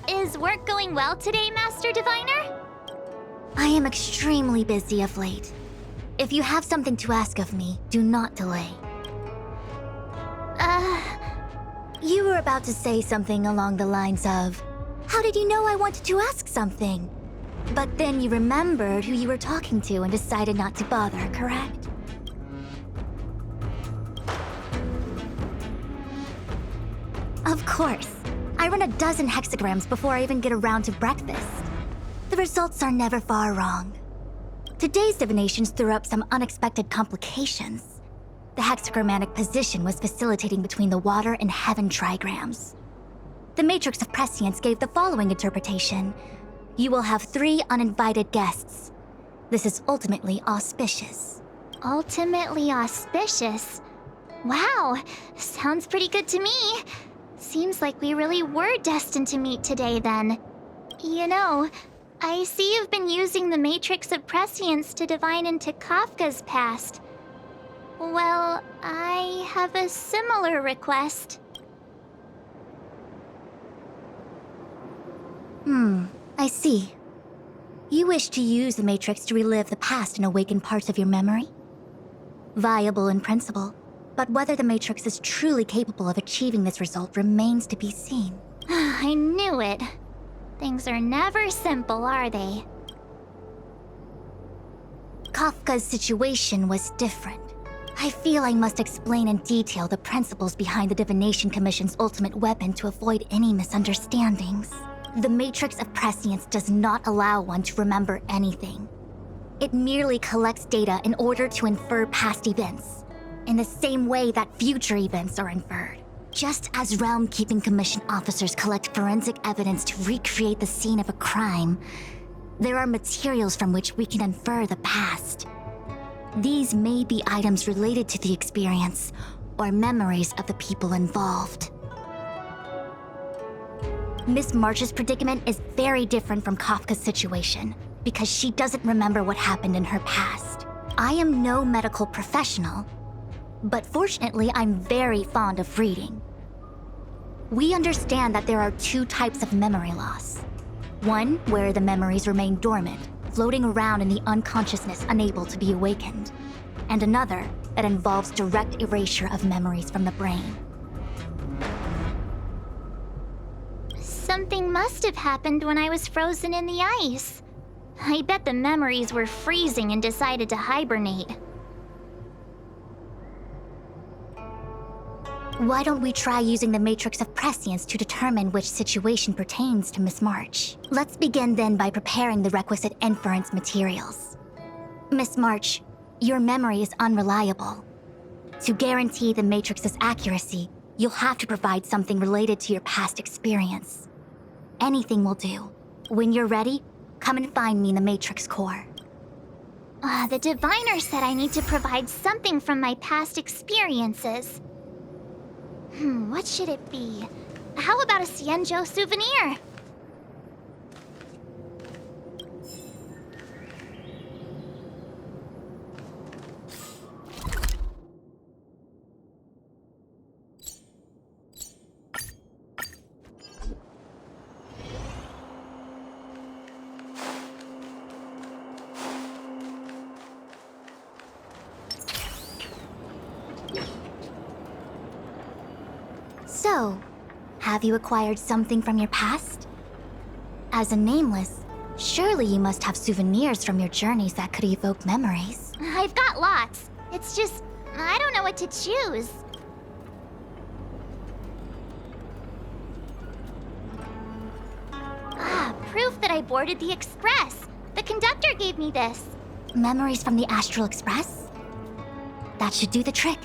Is work going well today, Master Diviner? I am extremely busy of late. If you have something to ask of me, do not delay. You were about to say something along the lines of, "How did you know I wanted to ask something?" But then you remembered who you were talking to and decided not to bother, correct? Of course. I run a dozen hexagrams before I even get around to breakfast. The results are never far wrong. Today's divinations threw up some unexpected complications. The hexagrammatic position was facilitating between the water and heaven trigrams. The matrix of prescience gave the following interpretation. You will have 3 uninvited guests. This is ultimately auspicious. Ultimately auspicious? Wow, sounds pretty good to me. Seems like we really were destined to meet today then. You know, I see you've been using the matrix of prescience to divine into Kafka's past. Well, I have a similar request. I see. You wish to use the matrix to relive the past and awaken parts of your memory? Viable in principle, but whether the matrix is truly capable of achieving this result remains to be seen. I knew it. Things are never simple, are they? Kafka's situation was different. I feel I must explain in detail the principles behind the Divination Commission's ultimate weapon to avoid any misunderstandings. The Matrix of Prescience does not allow one to remember anything. It merely collects data in order to infer past events, in the same way that future events are inferred. Just as Realm-Keeping Commission officers collect forensic evidence to recreate the scene of a crime, there are materials from which we can infer the past. These may be items related to the experience or memories of the people involved. Miss March's predicament is very different from Kafka's situation because she doesn't remember what happened in her past. I am no medical professional, but fortunately I'm very fond of reading. We understand that there are 2 types of memory loss. One where the memories remain dormant, floating around in the unconsciousness unable to be awakened, and another that involves direct erasure of memories from the brain. Something must have happened when I was frozen in the ice. I bet the memories were freezing and decided to hibernate. Why don't we try using the Matrix of Prescience to determine which situation pertains to Miss March? Let's begin then by preparing the requisite inference materials. Miss March, your memory is unreliable. To guarantee the Matrix's accuracy, you'll have to provide something related to your past experience. Anything will do. When you're ready, come and find me in the Matrix core. The diviner said I need to provide something from my past experiences. What should it be? How about a Xianzhou souvenir? So, have you acquired something from your past? As a nameless, surely you must have souvenirs from your journeys that could evoke memories. I've got lots. It's just, I don't know what to choose. Proof that I boarded the express. The conductor gave me this. Memories from the Astral Express? That should do the trick.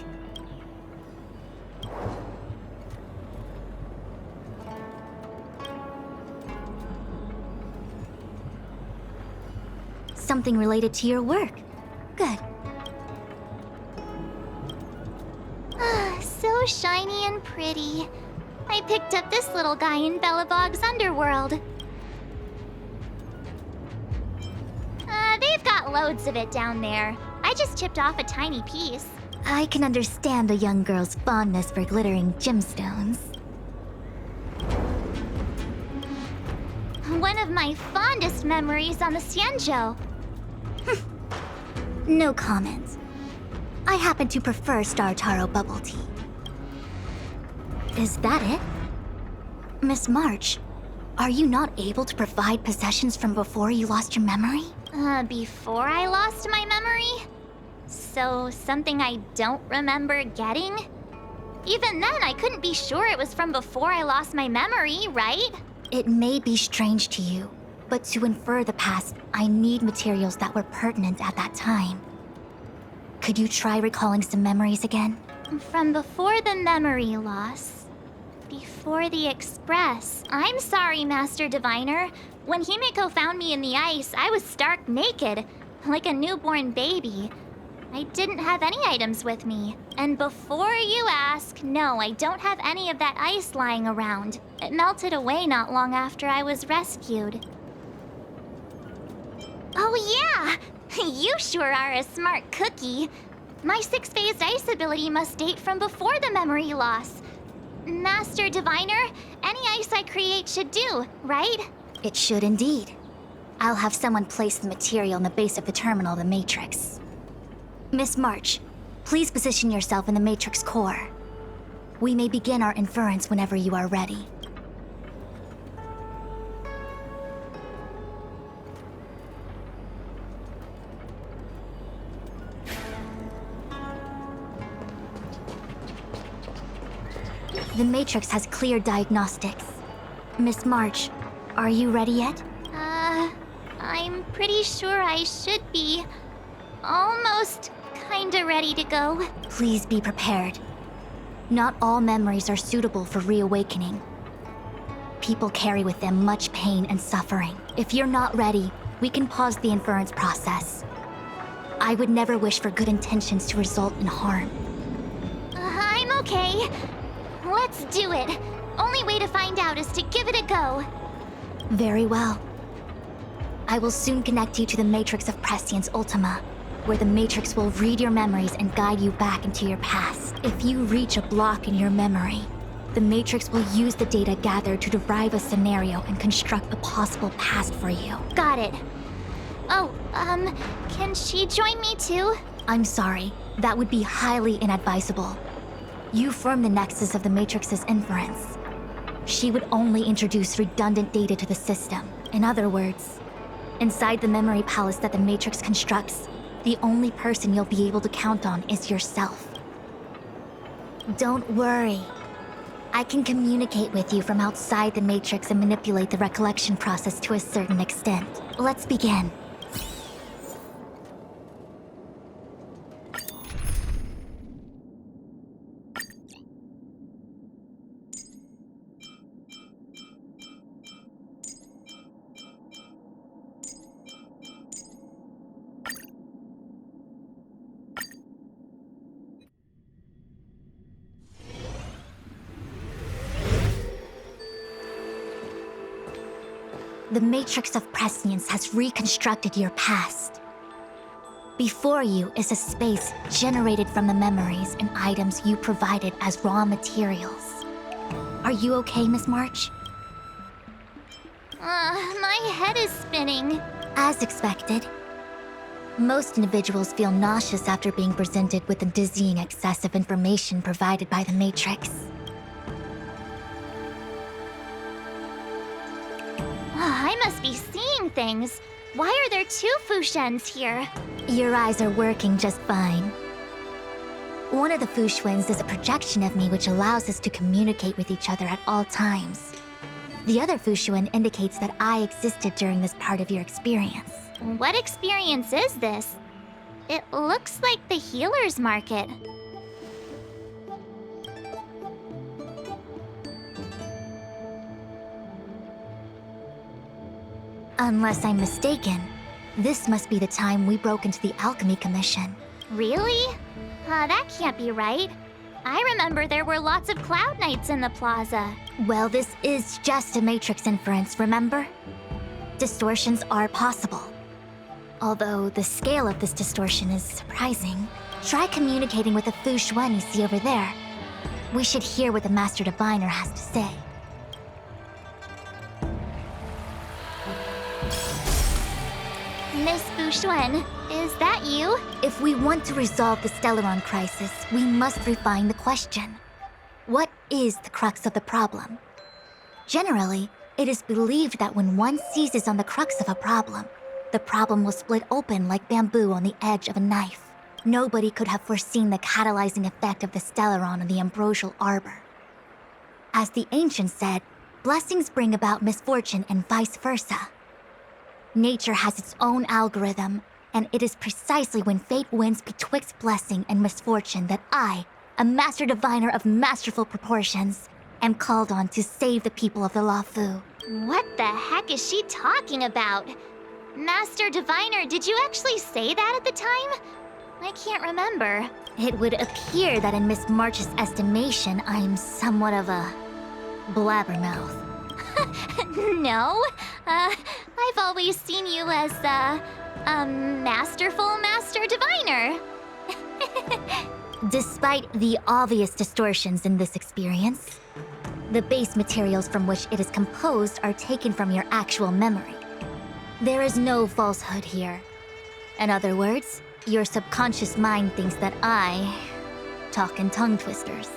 Something related to your work. Good. So shiny and pretty. I picked up this little guy in Belobog's underworld. They've got loads of it down there. I just chipped off a tiny piece. I can understand a young girl's fondness for glittering gemstones. one of my fondest memories on the Xianzhou. No comment. I happen to prefer Star Taro bubble tea. Is that it? Miss March, are you not able to provide possessions from before you lost your memory? Before I lost my memory? So, something I don't remember getting? Even then, I couldn't be sure it was from before I lost my memory, right? It may be strange to you, but to infer the past, I need materials that were pertinent at that time. Could you try recalling some memories again? From before the memory loss. Before the Express. I'm sorry, Master Diviner. When Himeko found me in the ice, I was stark naked, like a newborn baby. I didn't have any items with me. And before you ask, no, I don't have any of that ice lying around. It melted away not long after I was rescued. Oh yeah! You sure are a smart cookie. My six-phased ice ability must date from before the memory loss. Master Diviner, any ice I create should do, right? It should indeed. I'll have someone place the material in the base of the terminal, the Matrix. Miss March, please position yourself in the Matrix core. We may begin our inference whenever you are ready. The Matrix has clear diagnostics. Miss March, are you ready yet? I'm pretty sure I should be. Almost kinda ready to go. Please be prepared. Not all memories are suitable for reawakening. People carry with them much pain and suffering. If you're not ready, we can pause the inference process. I would never wish for good intentions to result in harm. I'm okay. Let's do it. Only way to find out is to give it a go. Very well. I will soon connect you to the Matrix of Prescience Ultima, where the Matrix will read your memories and guide you back into your past. If you reach a block in your memory, the Matrix will use the data gathered to derive a scenario and construct a possible past for you. Got it. Oh, can she join me too? I'm sorry, that would be highly inadvisable. You form the nexus of the Matrix's inference. She would only introduce redundant data to the system. In other words, inside the memory palace that the Matrix constructs, the only person you'll be able to count on is yourself. Don't worry. I can communicate with you from outside the Matrix and manipulate the recollection process to a certain extent. Let's begin. The Matrix of Prescience has reconstructed your past. Before you is a space generated from the memories and items you provided as raw materials. Are you okay, Miss March? My head is spinning. As expected. Most individuals feel nauseous after being presented with the dizzying excess of information provided by the Matrix. I must be seeing things. Why are there two Fushens here? Your eyes are working just fine. One of the Fushwins is a projection of me which allows us to communicate with each other at all times. The other Fushwin indicates that I existed during this part of your experience. What experience is this? It looks like the healer's market. Unless I'm mistaken, this must be the time we broke into the Alchemy Commission. Really? That can't be right. I remember there were lots of Cloud Knights in the plaza. Well, this is just a Matrix inference, remember? Distortions are possible. Although the scale of this distortion is surprising. Try communicating with the Fushun you see over there. We should hear what the Master Diviner has to say. Miss Bushuen, is that you? If we want to resolve the Stellaron crisis, we must refine the question. What is the crux of the problem? Generally, it is believed that when one seizes on the crux of a problem, the problem will split open like bamboo on the edge of a knife. Nobody could have foreseen the catalyzing effect of the Stellaron on the ambrosial arbor. As the ancients said, blessings bring about misfortune and vice versa. Nature has its own algorithm, and it is precisely when fate wins betwixt blessing and misfortune that I, a master diviner of masterful proportions, am called on to save the people of the Luofu. What the heck is she talking about? Master Diviner, did you actually say that at the time? I can't remember. It would appear that in Miss March's estimation, I'm somewhat of a blabbermouth. No, I've always seen you as a masterful Master Diviner. Despite the obvious distortions in this experience, the base materials from which it is composed are taken from your actual memory. There is no falsehood here. In other words, your subconscious mind thinks that I talk in tongue twisters.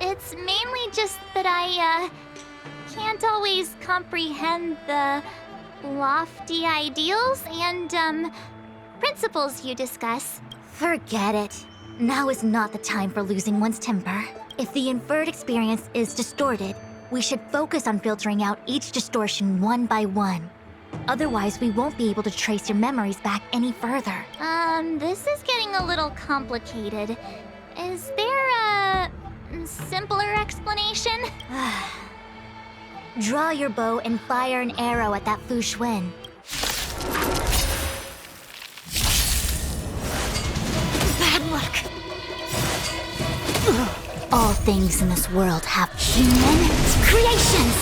It's mainly just that I can't always comprehend the lofty ideals and principles you discuss. Forget it. Now is not the time for losing one's temper. If the inferred experience is distorted, we should focus on filtering out each distortion one by one. Otherwise, we won't be able to trace your memories back any further. This is getting a little complicated. Is there a simpler explanation? Draw your bow and fire an arrow at that Fu Xuan. Bad luck. All things in this world have human creations.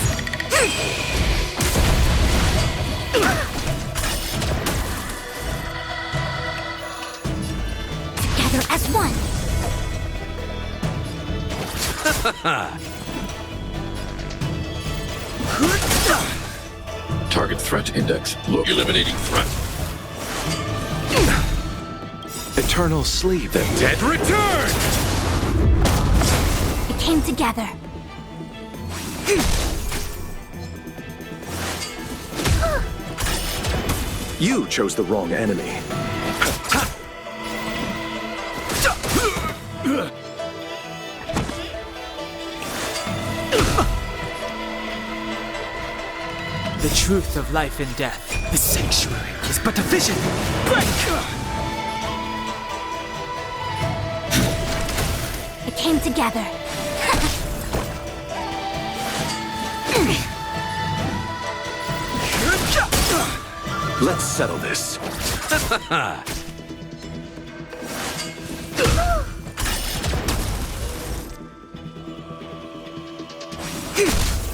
Together as one. Target threat index low. Eliminating threat. Eternal sleep. The dead return! It came together. You chose the wrong enemy. The truth of life and death. The sanctuary is but a vision. It came together. Let's settle this.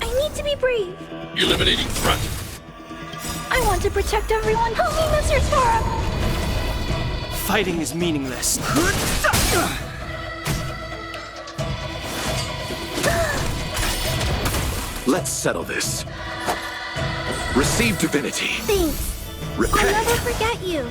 I need to be brave. Eliminating threat. I want to protect everyone. Help me, Mr. Sora! Fighting is meaningless. Let's settle this. Receive divinity. Thanks. I'll Repent. never forget you.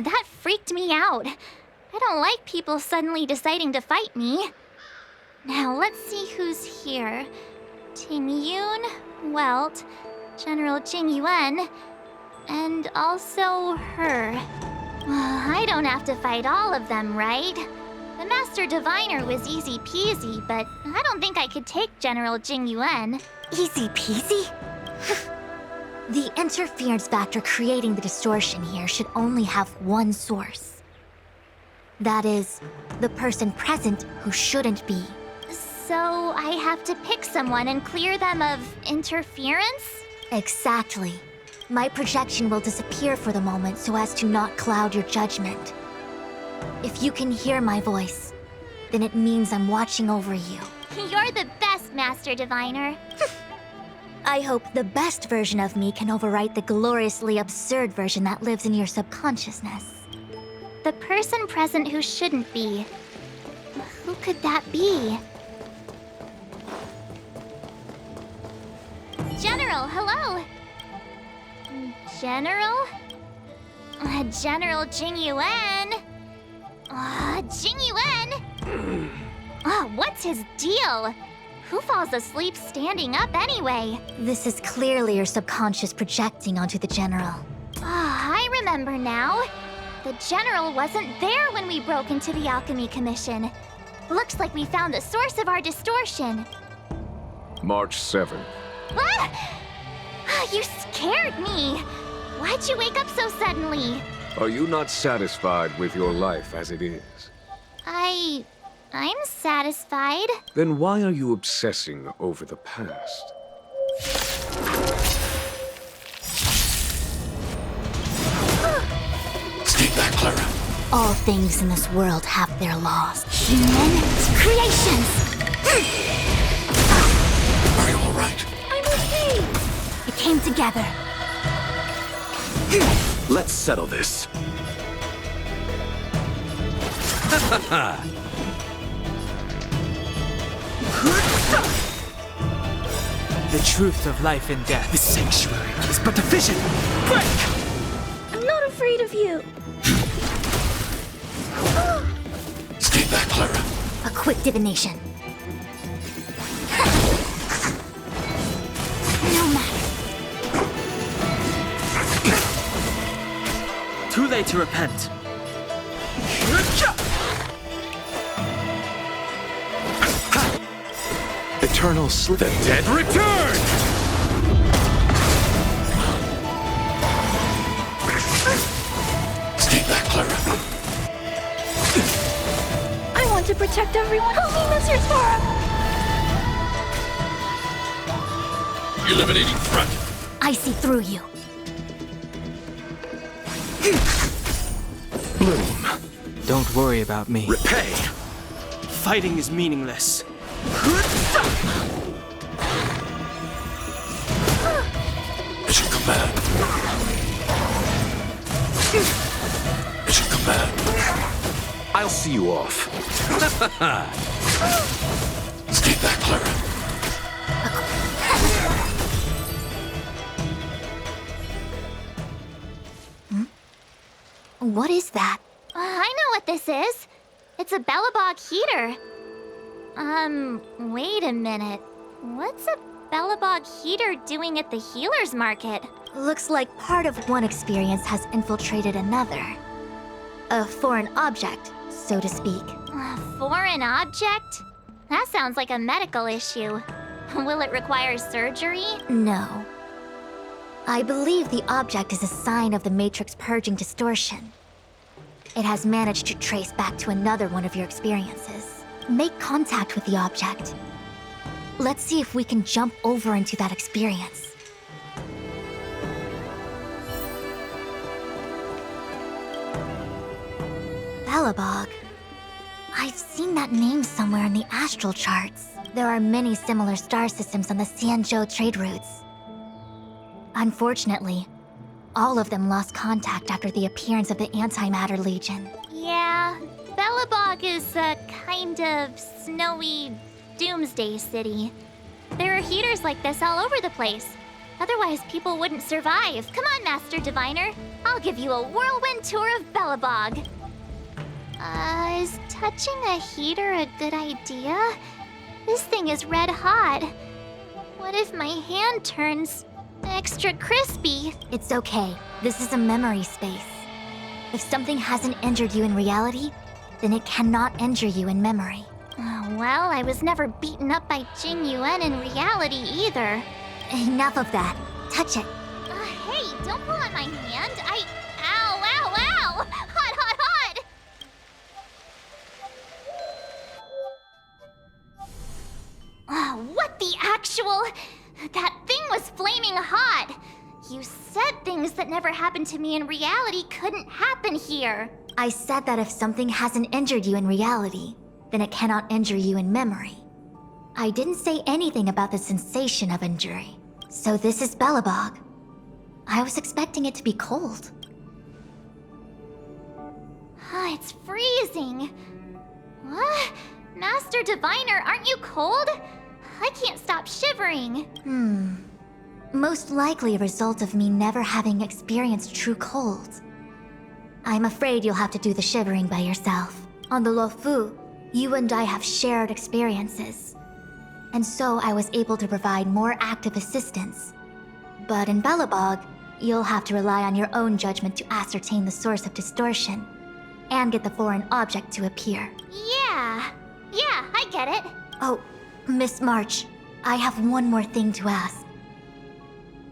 That freaked me out. I don't like people suddenly deciding to fight me. Now, let's see who's here. Ting Yun, Welt, General Jing Yuan, and also her. I don't have to fight all of them, right? The Master Diviner was easy peasy, but I don't think I could take General Jing Yuan. Easy peasy? The interference factor creating the distortion here should only have one source. That is, the person present who shouldn't be. So I have to pick someone and clear them of interference? Exactly. My projection will disappear for the moment so as to not cloud your judgment. If you can hear my voice, then it means I'm watching over you. You're the best, Master Diviner. I hope the best version of me can overwrite the gloriously absurd version that lives in your subconsciousness. The person present who shouldn't be. Who could that be? General? General Jing Yuan? Jing Yuan? What's his deal? Who falls asleep standing up anyway? This is clearly your subconscious projecting onto the General. I remember now. The General wasn't there when we broke into the Alchemy Commission. Looks like we found the source of our distortion. March 7th. What? You scared me. Why'd you wake up so suddenly? Are you not satisfied with your life as it is? I'm satisfied. Then why are you obsessing over the past? Stay back, Clara. All things in this world have their laws. Human creations! Are you all right? I'm okay. It came together. Let's settle this. The truth of life and death, the sanctuary, is but a vision. Break! I'm not afraid of you. Stay back, Clara. A quick divination. No matter. Too late to repent. Eternal sleep. The dead return! Stay back, Clara. I want to protect everyone. Help me, Mr. Spara. Eliminating front. I see through you. Bloom. Don't worry about me. Repay. Fighting is meaningless. Mission command. Mission command. I'll see you off. Stay back, Clara. What is that? I know what this is. It's a Bellabog heater. Wait a minute. What's a Bellabog heater doing at the healer's market? Looks like part of one experience has infiltrated another. A foreign object, so to speak. A foreign object? That sounds like a medical issue. Will it require surgery? No. I believe the object is a sign of the Matrix purging distortion. It has managed to trace back to another one of your experiences. Make contact with the object. Let's see if we can jump over into that experience. Bellabog. I've seen that name somewhere in the astral charts. There are many similar star systems on the Sanzhou trade routes. Unfortunately, all of them lost contact after the appearance of the Antimatter Legion. Yeah, Bellabog is a kind of snowy doomsday city. There are heaters like this all over the place. Otherwise, people wouldn't survive. Come on, Master Diviner. I'll give you a whirlwind tour of Bellabog. Is touching a heater a good idea? This thing is red hot. What if my hand turns extra crispy? It's okay. This is a memory space. If something hasn't injured you in reality, then it cannot injure you in memory. Well, I was never beaten up by Jing Yuan in reality either. Enough of that. Touch it. Hey, don't pull on my hand. Ow, ow, ow! Hot, hot, hot! What the actual... That thing was flaming hot! You said things that never happened to me in reality couldn't happen here. I said that if something hasn't injured you in reality, then it cannot injure you in memory. I didn't say anything about the sensation of injury. So this is Bellabog. I was expecting it to be cold. It's freezing. What? Master Diviner, aren't you cold? I can't stop shivering. Most likely a result of me never having experienced true cold. I'm afraid you'll have to do the shivering by yourself. On the Luofu, you and I have shared experiences. And so I was able to provide more active assistance. But in Belobog, you'll have to rely on your own judgment to ascertain the source of distortion, and get the foreign object to appear. Yeah, I get it. Oh, Miss March, I have one more thing to ask.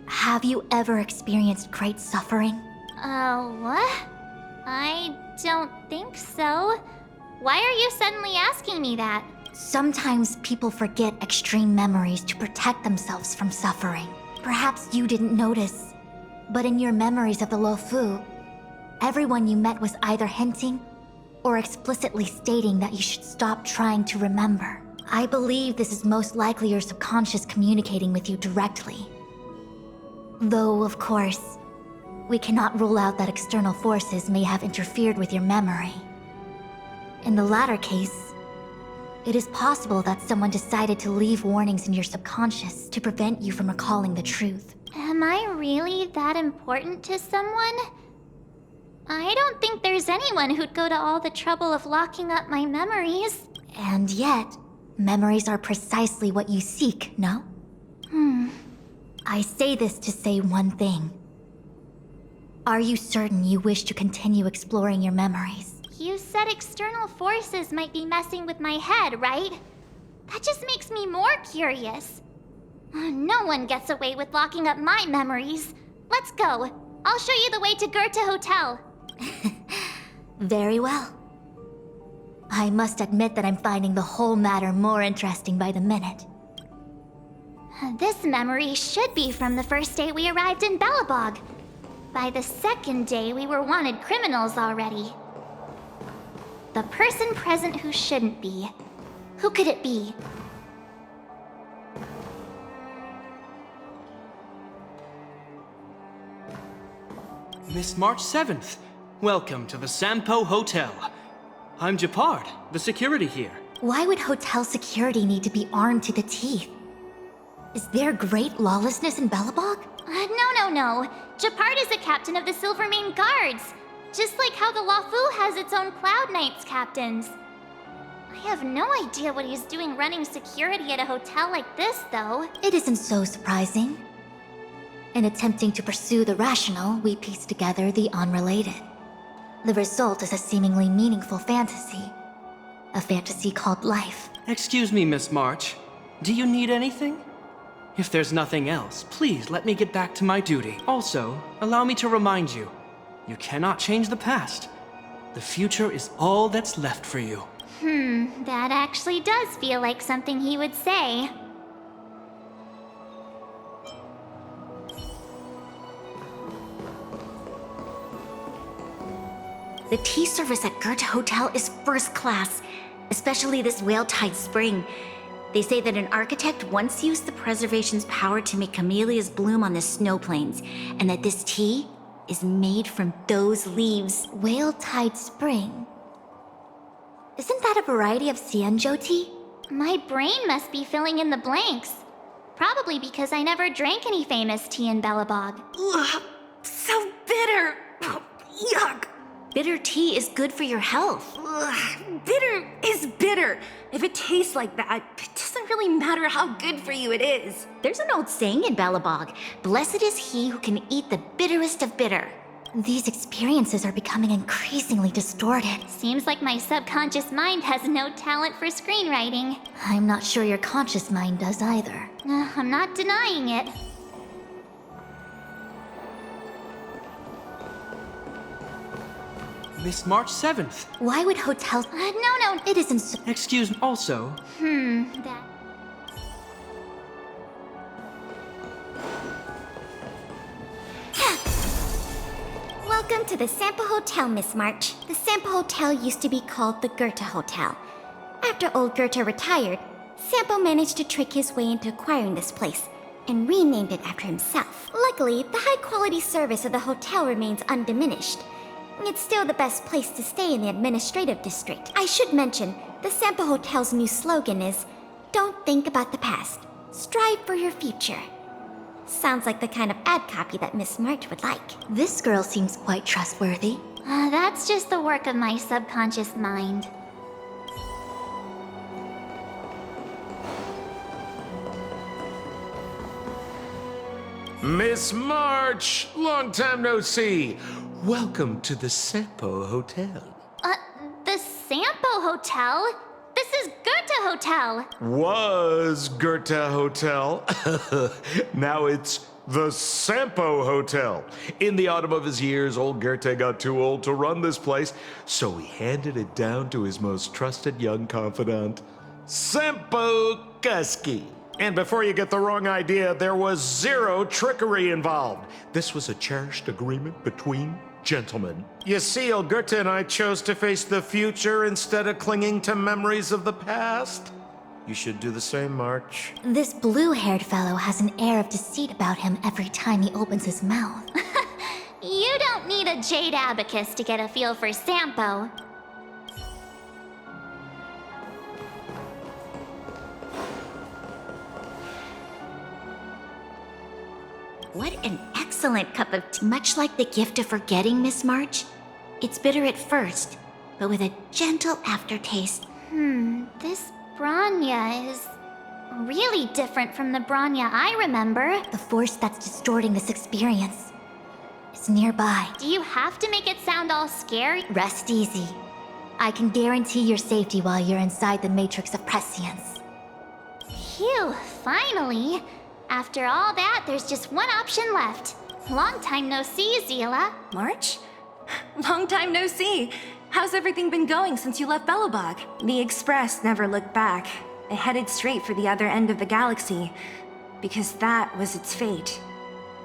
Have you ever experienced great suffering? What? I don't think so. Why are you suddenly asking me that? Sometimes people forget extreme memories to protect themselves from suffering. Perhaps you didn't notice, but in your memories of the Luofu, everyone you met was either hinting or explicitly stating that you should stop trying to remember. I believe this is most likely your subconscious communicating with you directly. Though, of course, we cannot rule out that external forces may have interfered with your memory. In the latter case, it is possible that someone decided to leave warnings in your subconscious to prevent you from recalling the truth. Am I really that important to someone? I don't think there's anyone who'd go to all the trouble of locking up my memories. And yet, memories are precisely what you seek, no? I say this to say one thing. Are you certain you wish to continue exploring your memories? You said external forces might be messing with my head, right? That just makes me more curious. No one gets away with locking up my memories. Let's go. I'll show you the way to Goethe Hotel. Very well. I must admit that I'm finding the whole matter more interesting by the minute. This memory should be from the first day we arrived in Belobog. By the second day, we were wanted criminals already. The person present who shouldn't be. Who could it be? Miss March 7th, welcome to the Sampo Hotel. I'm Japard, the security here. Why would hotel security need to be armed to the teeth? Is there great lawlessness in Belobog? No. Japard is a captain of the Silvermane Guards. Just like how the Luofu has its own Cloud Knights captains. I have no idea what he's doing running security at a hotel like this, though. It isn't so surprising. In attempting to pursue the rational, we piece together the unrelated. The result is a seemingly meaningful fantasy. A fantasy called life. Excuse me, Miss March. Do you need anything? If there's nothing else, please let me get back to my duty. Also, allow me to remind you, you cannot change the past. The future is all that's left for you. That actually does feel like something he would say. The tea service at Goethe Hotel is first class, especially this Whale-Tide Spring. They say that an architect once used the preservation's power to make camellias bloom on the snow plains, and that this tea is made from those leaves. Whale-Tide Spring. Isn't that a variety of Xianzhou tea? My brain must be filling in the blanks. Probably because I never drank any famous tea in Belobog. Ugh, so bitter. Yuck. Bitter tea is good for your health. Ugh, bitter is bitter. If it tastes like that, it doesn't really matter how good for you it is. There's an old saying in Belobog, blessed is he who can eat the bitterest of bitter. These experiences are becoming increasingly distorted. Seems like my subconscious mind has no talent for screenwriting. I'm not sure your conscious mind does either. I'm not denying it. Miss March 7th. Why would hotels... No. It isn't so... Excuse me, also, That... Welcome to the Sampo Hotel, Miss March. The Sampo Hotel used to be called the Goethe Hotel. After old Goethe retired, Sampo managed to trick his way into acquiring this place and renamed it after himself. Luckily, the high-quality service of the hotel remains undiminished. It's still the best place to stay in the administrative district. I should mention, the Sampo Hotel's new slogan is, "Don't think about the past, strive for your future." Sounds like the kind of ad copy that Miss March would like. This girl seems quite trustworthy. That's just the work of my subconscious mind. Miss March, long time no see. Welcome to the Sampo Hotel. The Sampo Hotel? This is Goethe Hotel. Was Goethe Hotel. Now it's the Sampo Hotel. In the autumn of his years, old Goethe got too old to run this place, so he handed it down to his most trusted young confidant, Sampo Kuski. And before you get the wrong idea, there was zero trickery involved. This was a cherished agreement between gentlemen. You see, old Goethe and I chose to face the future instead of clinging to memories of the past. You should do the same, March. This blue-haired fellow has an air of deceit about him every time he opens his mouth. You don't need a jade abacus to get a feel for Sampo. What an excellent cup of tea. Much like the gift of forgetting, Miss March, it's bitter at first, but with a gentle aftertaste. This Bronya is really different from the Bronya I remember. The force that's distorting this experience is nearby. Do you have to make it sound all scary? Rest easy. I can guarantee your safety while you're inside the matrix of prescience. Phew, finally. After all that, there's just one option left. Long time no see, Zila. March? Long time no see. How's everything been going since you left Belobog? The Express never looked back. It headed straight for the other end of the galaxy, because that was its fate.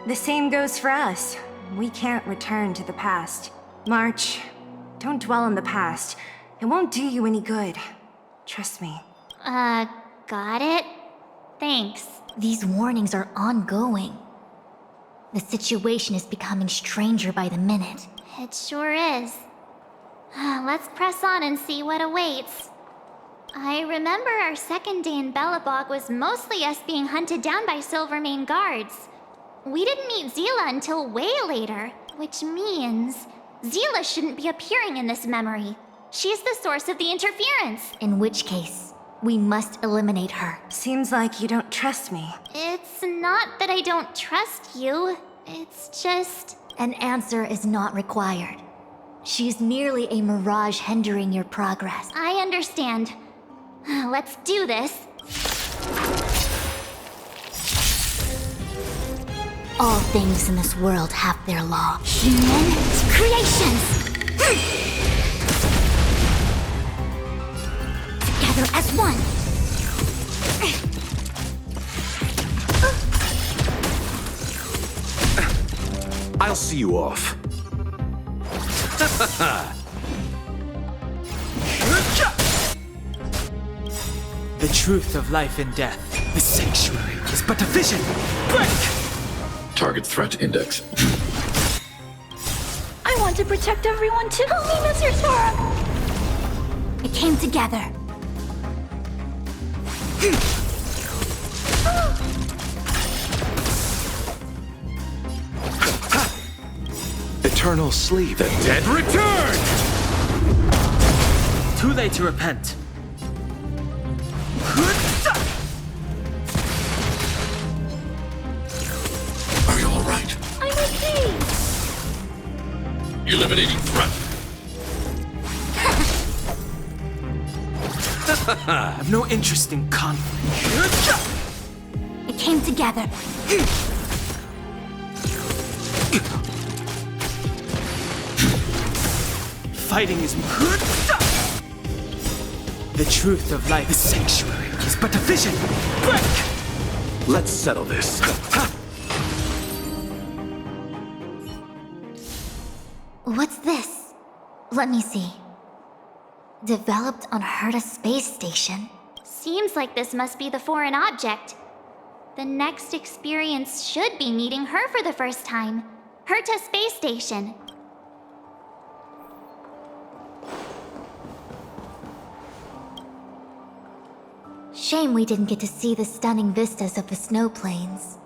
The same goes for us. We can't return to the past. March, don't dwell on the past. It won't do you any good. Trust me. Got it? Thanks. These warnings are ongoing. The situation is becoming stranger by the minute. It sure is. Let's press on and see what awaits. I remember our second day in Belobog was mostly us being hunted down by Silvermane guards. We didn't meet Zila until way later, which means Zila shouldn't be appearing in this memory. She's the source of the interference. In which case, we must eliminate her. Seems like you don't trust me. It's not that I don't trust you. It's just... An answer is not required. She's merely a mirage hindering your progress. I understand. Let's do this. All things in this world have their law. Human creations! Together as one. I'll see you off. The truth of life and death. The sanctuary is but a vision. Break! Target threat index. I want to protect everyone too. Help me, Mr. Sora! It came together. Eternal sleep. The dead return! Too late to repent. Are you alright? I'm okay. Eliminating threat. I've no interest in conflict. It came together. Fighting is the truth of life. The sanctuary is but a vision. Break! Let's settle this. What's this? Let me see. Developed on Herta space station. Seems like this must be the foreign object. The next experience should be meeting her for the first time. Herta Space Station. Shame we didn't get to see the stunning vistas of the snow plains.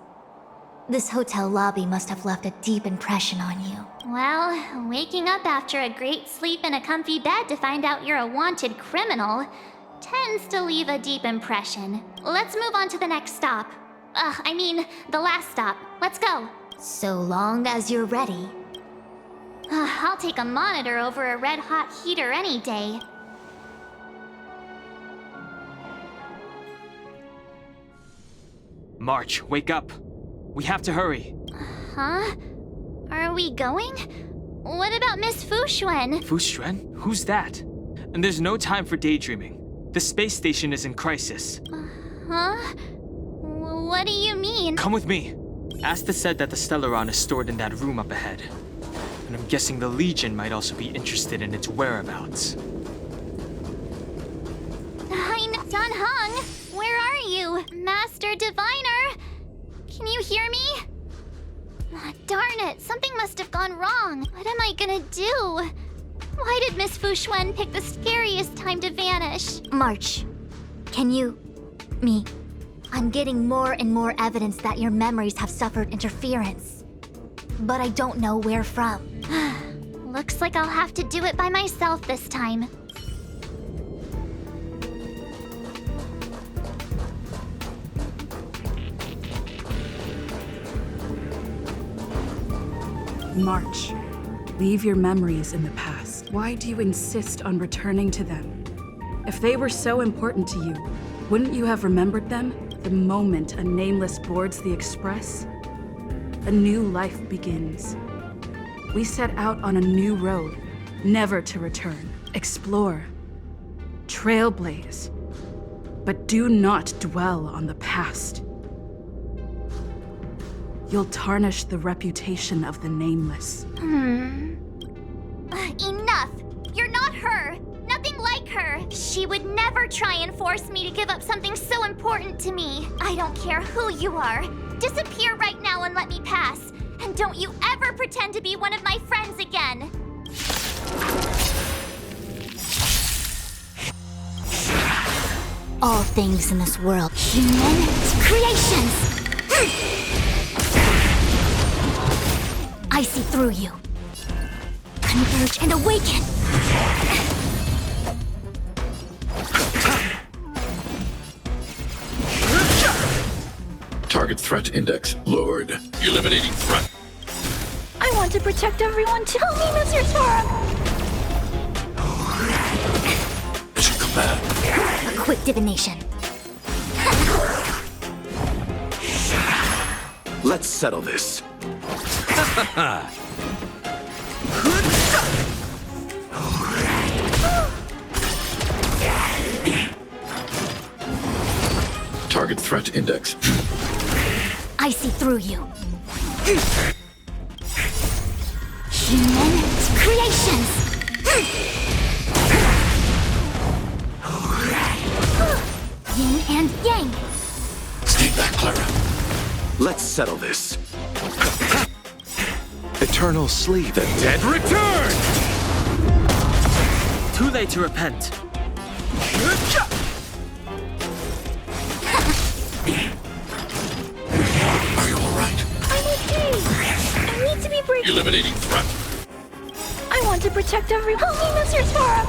This hotel lobby must have left a deep impression on you. Well, waking up after a great sleep in a comfy bed to find out you're a wanted criminal tends to leave a deep impression. Let's move on to the next stop. The last stop. Let's go. So long as you're ready. I'll take a monitor over a red-hot heater any day. March, wake up. We have to hurry. Huh? Are we going? What about Miss Fuxuan? Fu Xuan? Who's that? And there's no time for daydreaming. The space station is in crisis. Huh? What do you mean? Come with me. Asta said that the Stellaron is stored in that room up ahead. And I'm guessing the Legion might also be interested in its whereabouts. Don Hung, where are you? Master Diviner? Can you hear me? Darn it, something must have gone wrong. What am I gonna do? Why did Miss Fuxuan pick the scariest time to vanish? March, can you... me... I'm getting more and more evidence that your memories have suffered interference. But I don't know where from. Looks like I'll have to do it by myself this time. March, leave your memories in the past. Why do you insist on returning to them? If they were so important to you, wouldn't you have remembered them the moment a nameless boards the express? A new life begins. We set out on a new road, never to return. Explore, trailblaze, but do not dwell on the past. You'll tarnish the reputation of the nameless. Enough! You're not her! Nothing like her! She would never try and force me to give up something so important to me. I don't care who you are. Disappear right now and let me pass. And don't you ever pretend to be one of my friends again! All things in this world, human creations! I see through you. Converge and awaken! Target threat index lowered. Eliminating threat. I want to protect everyone too! Help me, Mr. Tara! Mission command. A quick divination. Let's settle this. Target threat index. I see through you. Human creations! Yin and yang! Stay back, Clara. Let's settle this. Eternal sleep. The dead return! Too late to repent. Are you alright? I'm okay! I need to be brave! Eliminating threat. I want to protect everyone! Help me, Mr. Tara!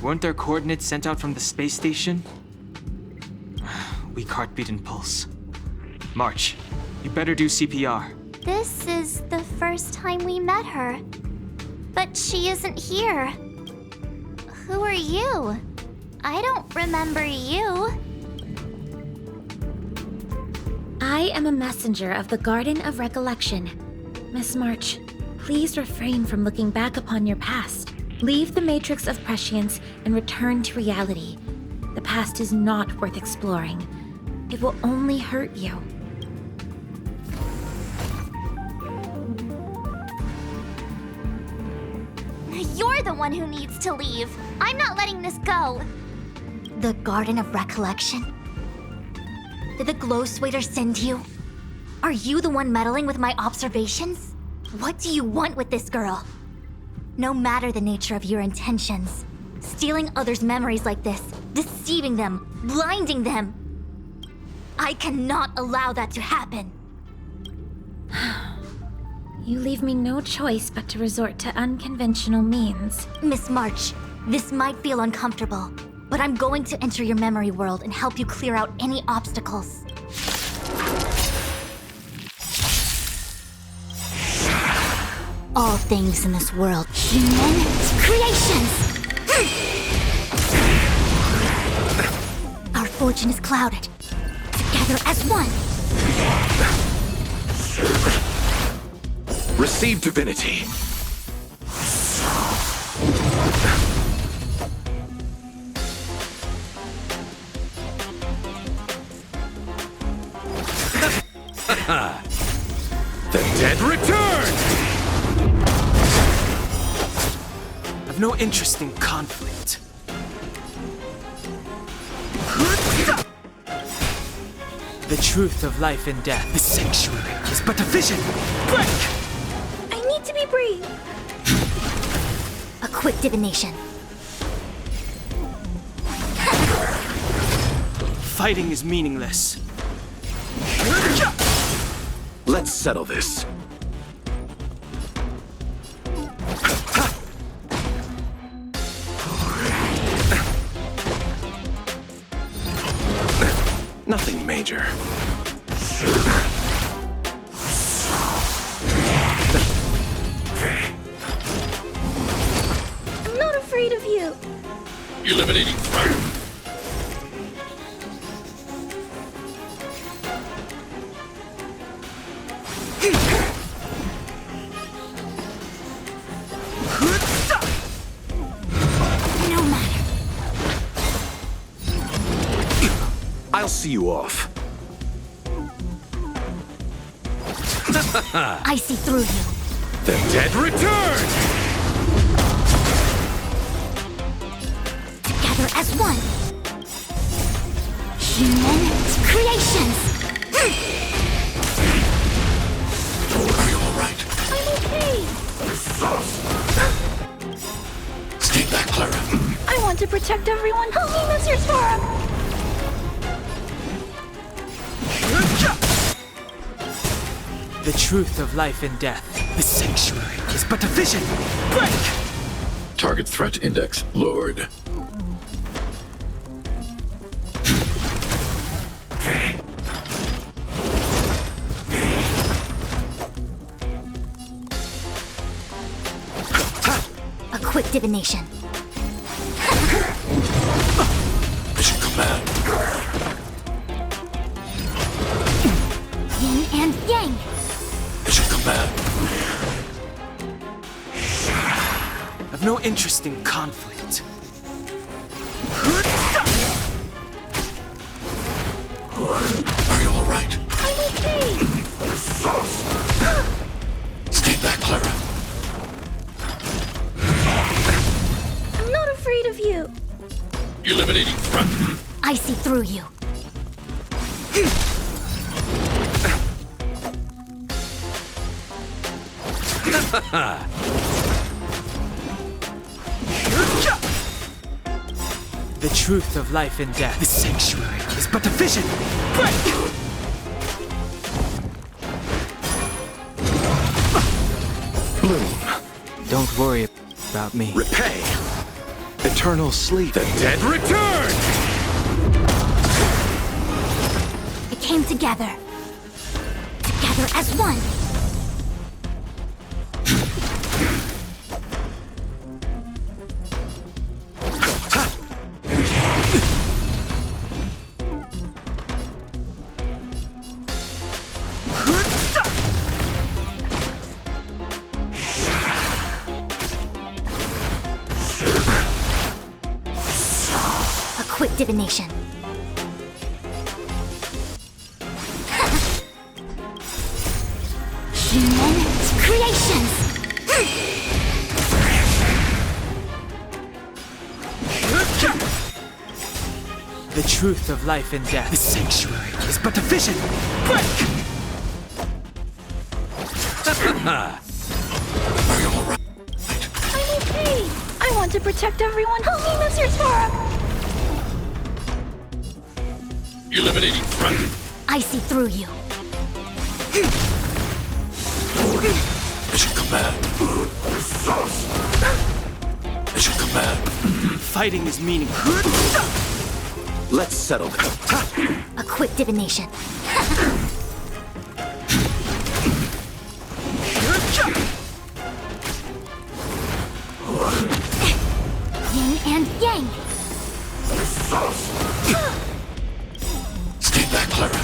Weren't there coordinates sent out from the space station? Weak heartbeat and pulse. March, you better do CPR. This is the first time we met her. But she isn't here. Who are you? I don't remember you. I am a messenger of the Garden of Recollection. Miss March, please refrain from looking back upon your past. Leave the matrix of prescience and return to reality. The past is not worth exploring. It will only hurt you. You're the one who needs to leave. I'm not letting this go. The Garden of Recollection? Did the Glow Swader send you? Are you the one meddling with my observations? What do you want with this girl? No matter the nature of your intentions, stealing others' memories like this, deceiving them, blinding them, I cannot allow that to happen. You leave me no choice but to resort to unconventional means. Miss March, this might feel uncomfortable, but I'm going to enter your memory world and help you clear out any obstacles. All things in this world, human creations! Our fortune is clouded. Together as one! Receive divinity. The dead return! I've no interest in conflict. The truth of life and death, the sanctuary, is but a vision. Break! I need to be brave. A quick divination. Fighting is meaningless. Let's settle this. Nothing major. I'm not afraid of you. Eliminating threat. No matter. I'll see you off. I see through you. The dead return! Together as one. Human creations. Are you all right? I'm okay. Stay back, Clara. I want to protect everyone. Help me, Mr. Storm. The truth of life and death, the sanctuary, is but a vision. Break! Target threat index lowered. A quick divination. Mission command. Yin and yang. Mission command. I've no interest in conflict. Are you all right? I'm okay. Stay back, Clara. I'm not afraid of you. Eliminating threat. I see through you. The truth of life and death, the sanctuary, is but a vision. Break! Bloom. Don't worry about me. Repay. Eternal sleep. The dead return! It came together. Together as one. A quick divination. Human creations. The truth of life and death, the sanctuary, is but a vision. Break! Are you all right? I'm okay. I want to protect everyone. Help me, Mr. Torok. Eliminating threat. I see through you. Mission command. Mission command. Fighting is meaningless. Let's settle this. A quick divination. Yin and yang. Stay back, Clara.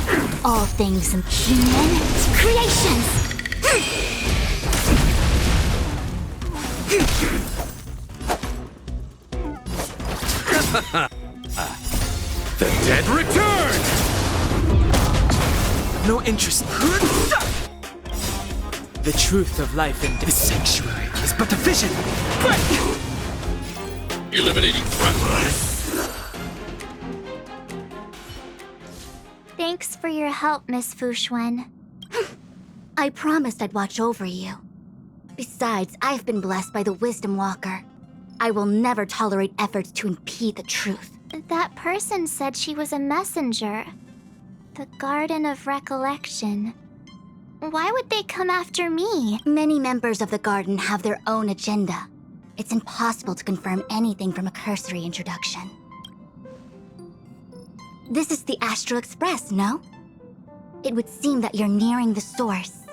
All things human creations. The dead return! No interest. The truth of life in this sanctuary is but a vision. Eliminating threat. Thanks for your help, Miss Fushuen. I promised I'd watch over you. Besides, I've been blessed by the Wisdom Walker. I will never tolerate efforts to impede the truth. That person said she was a messenger. The Garden of Recollection. Why would they come after me? Many members of the Garden have their own agenda. It's impossible to confirm anything from a cursory introduction. This is the Astral Express, no? It would seem that you're nearing the source.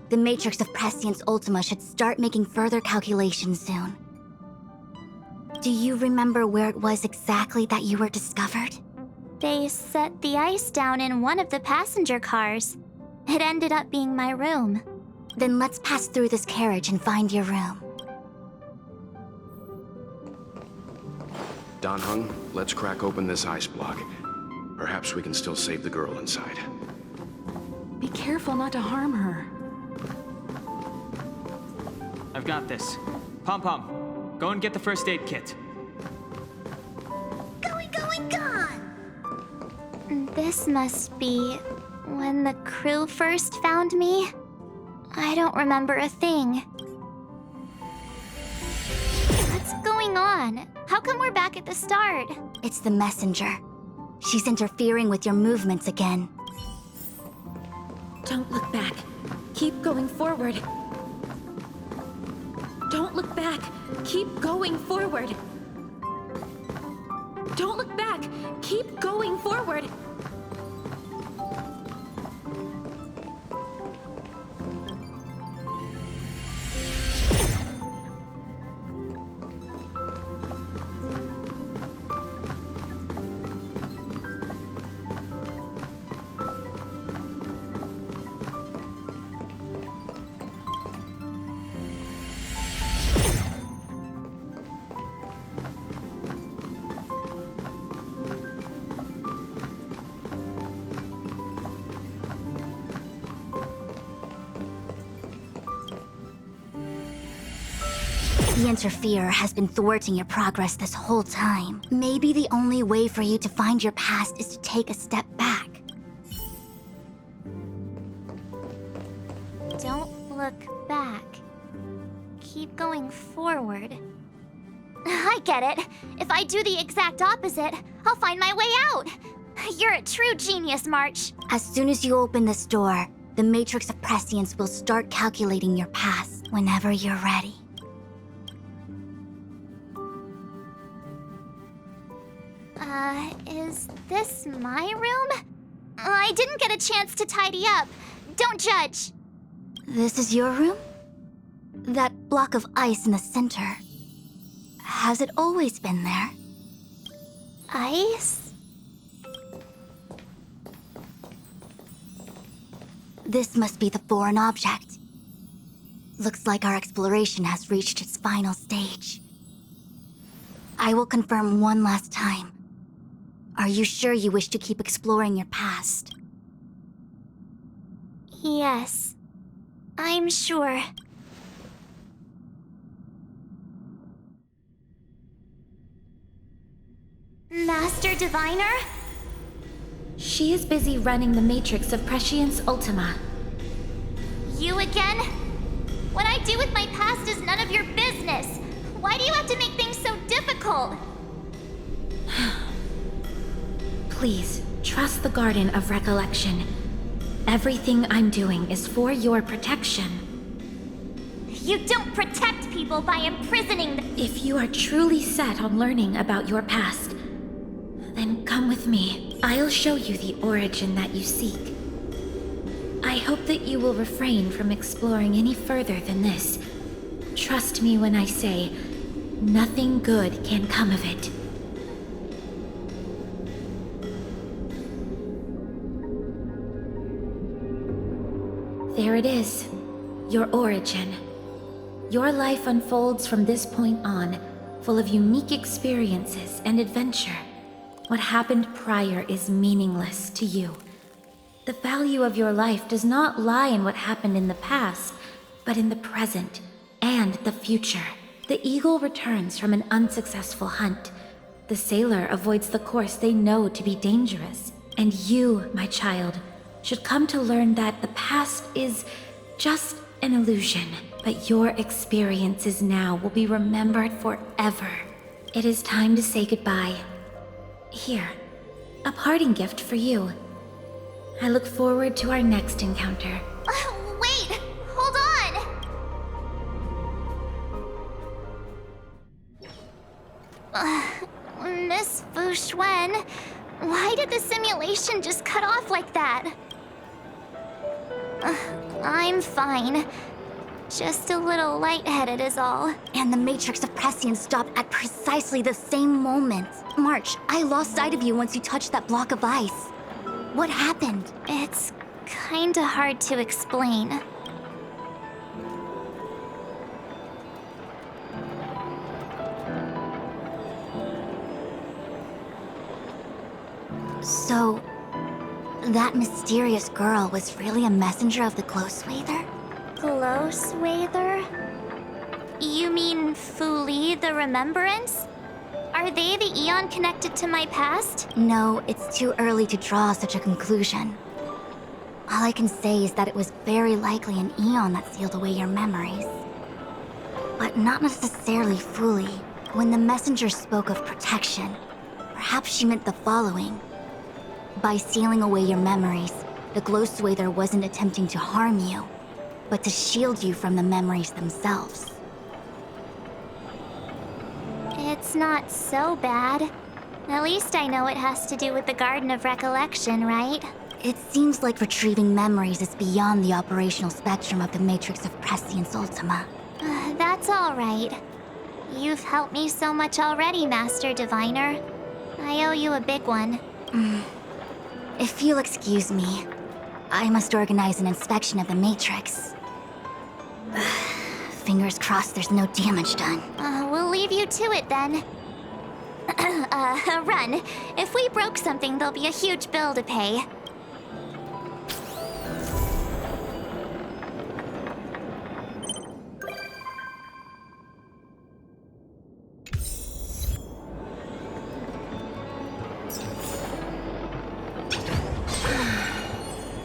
The Matrix of Prescience Ultima should start making further calculations soon. Do you remember where it was exactly that you were discovered? They set the ice down in one of the passenger cars. It ended up being my room. Then let's pass through this carriage and find your room. Don Hung, let's crack open this ice block. Perhaps we can still save the girl inside. Be careful not to harm her. I've got this. Pom-Pom, go and get the first aid kit. This must be when the crew first found me. I don't remember a thing. What's going on? How come we're back at the start? It's the messenger. She's interfering with your movements again. Don't look back. Keep going forward. Don't look back. Keep going forward. Don't look back. Keep going forward. The Interferer has been thwarting your progress this whole time. Maybe the only way for you to find your past is to take a step back. Don't look back. Keep going forward. I get it. If I do the exact opposite, I'll find my way out. You're a true genius, March. As soon as you open this door, the Matrix of Prescience will start calculating your past whenever you're ready. Is this my room? I didn't get a chance to tidy up. Don't judge. This is your room? That block of ice in the center. Has it always been there? Ice? This must be the foreign object. Looks like our exploration has reached its final stage. I will confirm one last time. Are you sure you wish to keep exploring your past? Yes. I'm sure. Master Diviner? She is busy running the Matrix of Prescience Ultima. You again? What I do with my past is none of your business. Why do you have to make things so difficult? Please, trust the Garden of Recollection. Everything I'm doing is for your protection. You don't protect people by imprisoning them. If you are truly set on learning about your past, then come with me. I'll show you the origin that you seek. I hope that you will refrain from exploring any further than this. Trust me when I say, nothing good can come of it. There it is, your origin. Your life unfolds from this point on, full of unique experiences and adventure. What happened prior is meaningless to you. The value of your life does not lie in what happened in the past, but in the present and the future. The eagle returns from an unsuccessful hunt. The sailor avoids the course they know to be dangerous. And you, my child, should come to learn that the past is just an illusion, but your experiences now will be remembered forever. It is time to say goodbye. Here, a parting gift for you. I look forward to our next encounter. Wait! Hold on! Miss Fu Xuan, why did the simulation just cut off like that? I'm fine. Just a little lightheaded is all. And the Matrix of Prescience stopped at precisely the same moment. March, I lost sight of you once you touched that block of ice. What happened? It's kinda hard to explain. So, that mysterious girl was really a messenger of the Glow Swather? Glow Swather? You mean Fu Li, the Remembrance? Are they the Eon connected to my past? No, it's too early to draw such a conclusion. All I can say is that it was very likely an Eon that sealed away your memories. But not necessarily fully. When the messenger spoke of protection, perhaps she meant the following. By sealing away your memories, the Glow Swather wasn't attempting to harm you, but to shield you from the memories themselves. It's not so bad. At least I know it has to do with the Garden of Recollection, right? It seems like retrieving memories is beyond the operational spectrum of the Matrix of Prescience Ultima. That's all right. You've helped me so much already, Master Diviner. I owe you a big one. If you'll excuse me, I must organize an inspection of the Matrix. Fingers crossed there's no damage done. We'll leave you to it then. Run. If we broke something, there'll be a huge bill to pay.